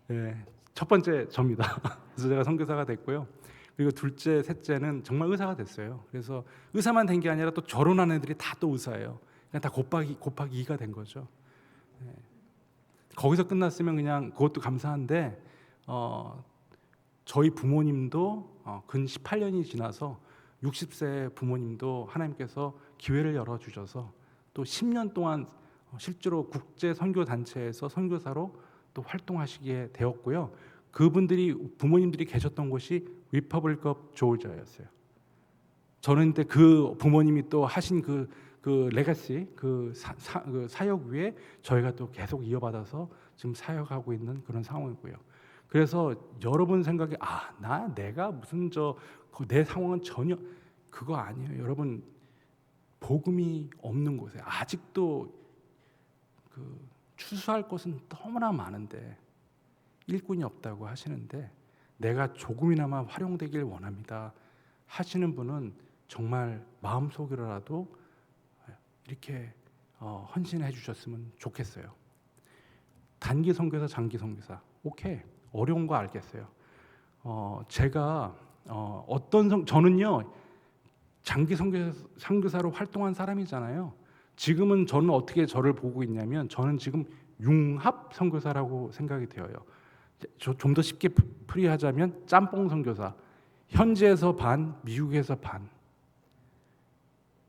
예. 첫 번째 접니다. 그래서 제가 선교사가 됐고요. 그리고 둘째, 셋째는 정말 의사가 됐어요. 그래서 의사만 된 게 아니라 또 결혼한 애들이 다 또 의사예요. 그냥 다 곱하기 2가 된 거죠. 예. 거기서 끝났으면 그냥 그것도 감사한데 저희 부모님도 근 18년이 지나서 60세 부모님도 하나님께서 기회를 열어주셔서 또 10년 동안 실제로 국제 선교 단체에서 선교사로 또 활동하시게 되었고요. 그분들이 부모님들이 계셨던 곳이 리퍼블릭 오브 조지아였어요. 저는 그때 그 부모님이 또 하신 그 레가시 그 사역 위에 저희가 또 계속 이어받아서 지금 사역하고 있는 그런 상황이고요. 그래서 여러분 생각에 내가 무슨 내 상황은 전혀 그거 아니에요. 여러분 복음이 없는 곳에 아직도 추수할 것은 너무나 많은데 일꾼이 없다고 하시는데 내가 조금이나마 활용되길 원합니다 하시는 분은 정말 마음속으로라도 이렇게 헌신해 주셨으면 좋겠어요. 단기 선교사, 장기 선교사, 오케이, 어려운 거 알겠어요. 제가 저는요 장기 선교사로 활동한 사람이잖아요. 지금은 저는 어떻게 저를 보고 있냐면 저는 지금 융합 선교사라고 생각이 되어요. 좀 더 쉽게 풀이하자면 짬뽕 선교사, 현지에서 반, 미국에서 반.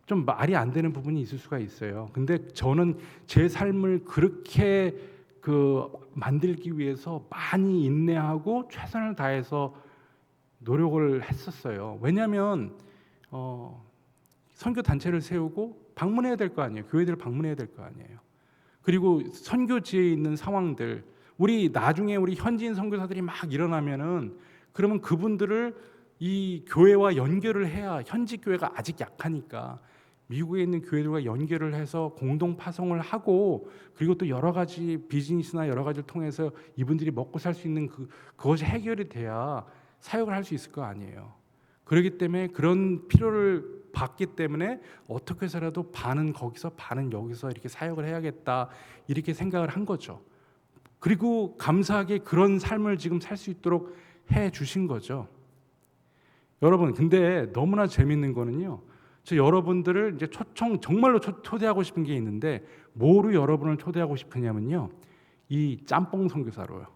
좀 말이 안 되는 부분이 있을 수가 있어요. 근데 저는 제 삶을 그렇게 만들기 위해서 많이 인내하고 최선을 다해서 노력을 했었어요. 왜냐하면 선교 단체를 세우고 방문해야 될 거 아니에요. 교회들을 방문해야 될 거 아니에요. 그리고 선교지에 있는 상황들, 나중에 우리 현지인 선교사들이 막 일어나면은 그러면 그분들을 이 교회와 연결을 해야, 현지 교회가 아직 약하니까 미국에 있는 교회들과 연결을 해서 공동 파송을 하고, 그리고 또 여러 가지 비즈니스나 여러 가지를 통해서 이분들이 먹고 살 수 있는 그것이 해결이 돼야 사역을 할 수 있을 거 아니에요. 그렇기 때문에 그런 필요를 받기 때문에 어떻게 해서라도 반은 거기서 반은 여기서 이렇게 사역을 해야겠다 이렇게 생각을 한 거죠. 그리고 감사하게 그런 삶을 지금 살 수 있도록 해 주신 거죠. 여러분, 근데 너무나 재밌는 거는요, 저 여러분들을 이제 정말로 초대하고 싶은 게 있는데 뭐로 여러분을 초대하고 싶으냐면요, 이 짬뽕 선교사로요.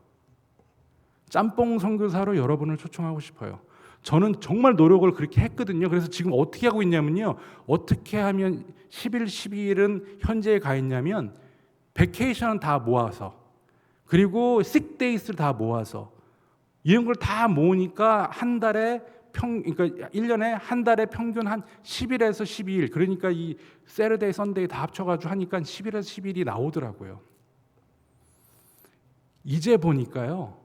짬뽕 선교사로 여러분을 초청하고 싶어요. 저는 정말 노력을 그렇게 했거든요. 그래서 지금 어떻게 하고 있냐면요, 어떻게 하면 10일, 12일은 현지에 가 있냐면 베케이션은 다 모아서, 그리고 식데이스를 다 모아서, 이런 걸 다 모으니까 그러니까 1년에 한 달에 평균 한 10일에서 12일, 그러니까 이 세러데이, 선데이 다 합쳐가지고 하니까 10일에서 12일이 나오더라고요. 이제 보니까요,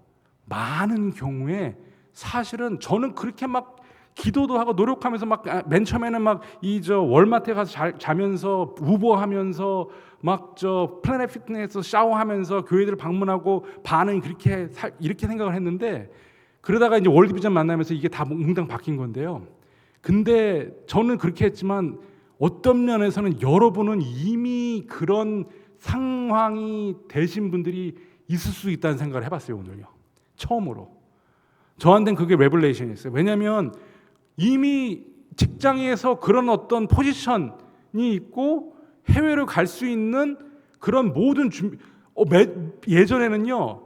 많은 경우에 사실은 저는 그렇게 막 기도도 하고 노력하면서 막 맨 처음에는 막 월마트에 가서 자면서 우버하면서 막 플래닛 피트니스 샤워하면서 교회들 방문하고 반은 이렇게 생각을 했는데, 그러다가 이제 월드비전 만나면서 이게 다 몽땅 바뀐 건데요. 근데 저는 그렇게 했지만 어떤 면에서는 여러분은 이미 그런 상황이 되신 분들이 있을 수 있다는 생각을 해봤어요. 오늘요, 처음으로. 저한테는 그게 레벨레이션이었어요. 왜냐하면 이미 직장에서 그런 어떤 포지션이 있고 해외로 갈 수 있는 그런 모든 준비, 예전에는요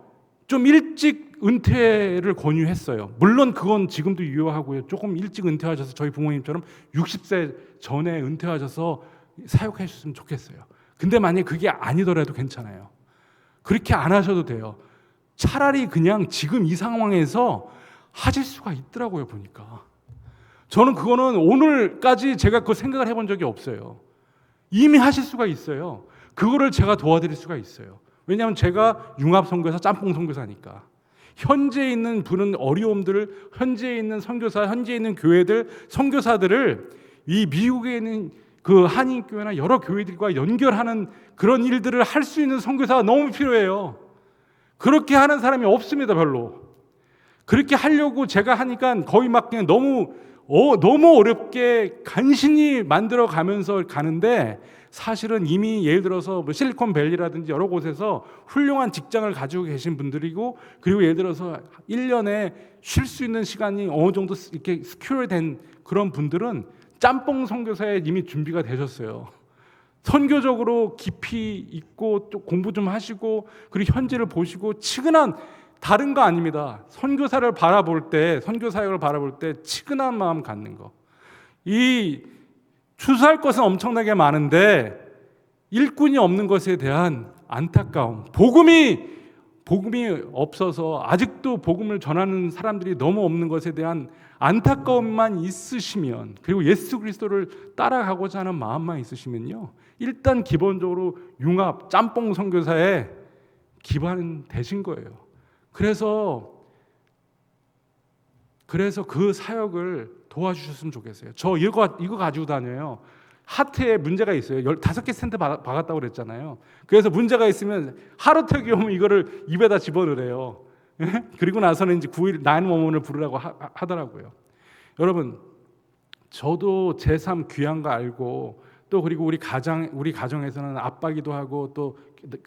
좀 일찍 은퇴를 권유했어요. 물론 그건 지금도 유효하고요. 조금 일찍 은퇴하셔서 저희 부모님처럼 60세 전에 은퇴하셔서 사역해 주셨으면 좋겠어요. 근데 만약에 그게 아니더라도 괜찮아요. 그렇게 안 하셔도 돼요. 차라리 그냥 지금 이 상황에서 하실 수가 있더라고요. 보니까 저는 그거는 오늘까지 제가 그 생각을 해본 적이 없어요. 이미 하실 수가 있어요. 그거를 제가 도와드릴 수가 있어요. 왜냐하면 제가 융합 선교사, 짬뽕 선교사니까. 현재 있는 부는 어려움들을 현재 있는 선교사, 현재 있는 교회들, 선교사들을 이 미국에 있는 그 한인교회나 여러 교회들과 연결하는 그런 일들을 할 수 있는 선교사가 너무 필요해요. 그렇게 하는 사람이 없습니다, 별로. 그렇게 하려고 제가 하니까 거의 막 그냥 너무 어렵게 간신히 만들어 가면서 가는데, 사실은 이미 예를 들어서 뭐 실리콘밸리라든지 여러 곳에서 훌륭한 직장을 가지고 계신 분들이고, 그리고 예를 들어서 1년에 쉴 수 있는 시간이 어느 정도 이렇게 스큐어된 그런 분들은 짬뽕 선교사에 이미 준비가 되셨어요. 선교적으로 깊이 있고 또 공부 좀 하시고, 그리고 현지를 보시고, 치근한, 다른 거 아닙니다. 선교사를 바라볼 때, 선교 사역을 바라볼 때 치근한 마음 갖는 거. 이 추수할 것은 엄청나게 많은데 일꾼이 없는 것에 대한 안타까움. 복음이 없어서 아직도 복음을 전하는 사람들이 너무 없는 것에 대한 안타까움만 있으시면, 그리고 예수 그리스도를 따라가고자 하는 마음만 있으시면요, 일단 기본적으로 융합 짬뽕 선교사에 기반되신 거예요. 그래서 그 사역을 도와주셨으면 좋겠어요. 저 이거 가지고 다녀요. 하트에 문제가 있어요. 15개 스탠드 박았다고 그랬잖아요. 그래서 문제가 있으면 하루턱이 오면 이거를 입에다 집어넣으래요. 그리고 나서는 이제 911을 부르라고 하더라고요. 여러분, 저도 제 삶 귀한 거 알고, 또 그리고 우리 가정에서는 아빠기도 하고 또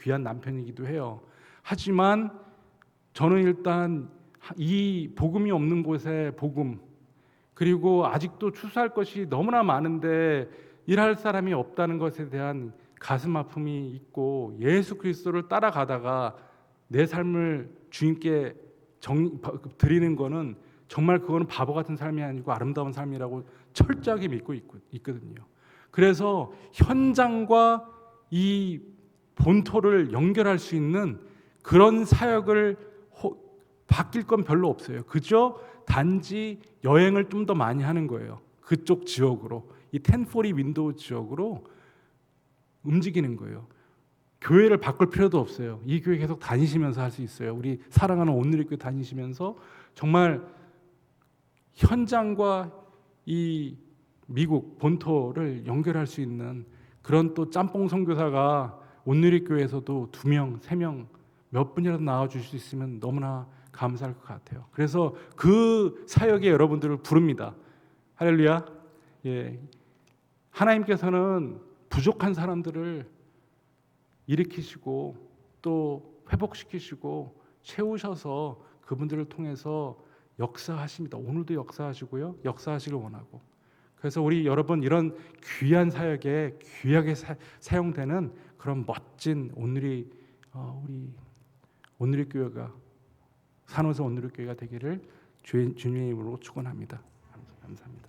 귀한 남편이기도 해요. 하지만 저는 일단 이 복음이 없는 곳에 복음, 그리고 아직도 추수할 것이 너무나 많은데 일할 사람이 없다는 것에 대한 가슴 아픔이 있고, 예수 그리스도를 따라가다가 내 삶을 주님께 드리는 거는 정말 그거는 바보 같은 삶이 아니고 아름다운 삶이라고 철저하게 믿고 있거든요. 그래서 현장과 이 본토를 연결할 수 있는 그런 사역을 바뀔 건 별로 없어요. 그저 단지 여행을 좀 더 많이 하는 거예요. 그쪽 지역으로, 이 1040 윈도우 지역으로 움직이는 거예요. 교회를 바꿀 필요도 없어요. 이 교회 계속 다니시면서 할 수 있어요. 우리 사랑하는 온누리교회 다니시면서 정말 현장과 이 미국 본토를 연결할 수 있는 그런 또 짬뽕 선교사가 온누리교회에서도 2명, 3명 몇 분이라도 나와주실 수 있으면 너무나 감사할 것 같아요. 그래서 그 사역에 여러분들을 부릅니다. 할렐루야. 예. 하나님께서는 부족한 사람들을 일으키시고 또 회복시키시고 채우셔서 그분들을 통해서 역사하십니다. 오늘도 역사하시고요. 역사하시길 원하고. 그래서 우리 여러분, 이런 귀한 사역에 귀하게 사용되는 그런 멋진 우리 온누리교회가, 산호세 온누리교회가 되기를 주님의 이름으로 축원합니다. 감사합니다.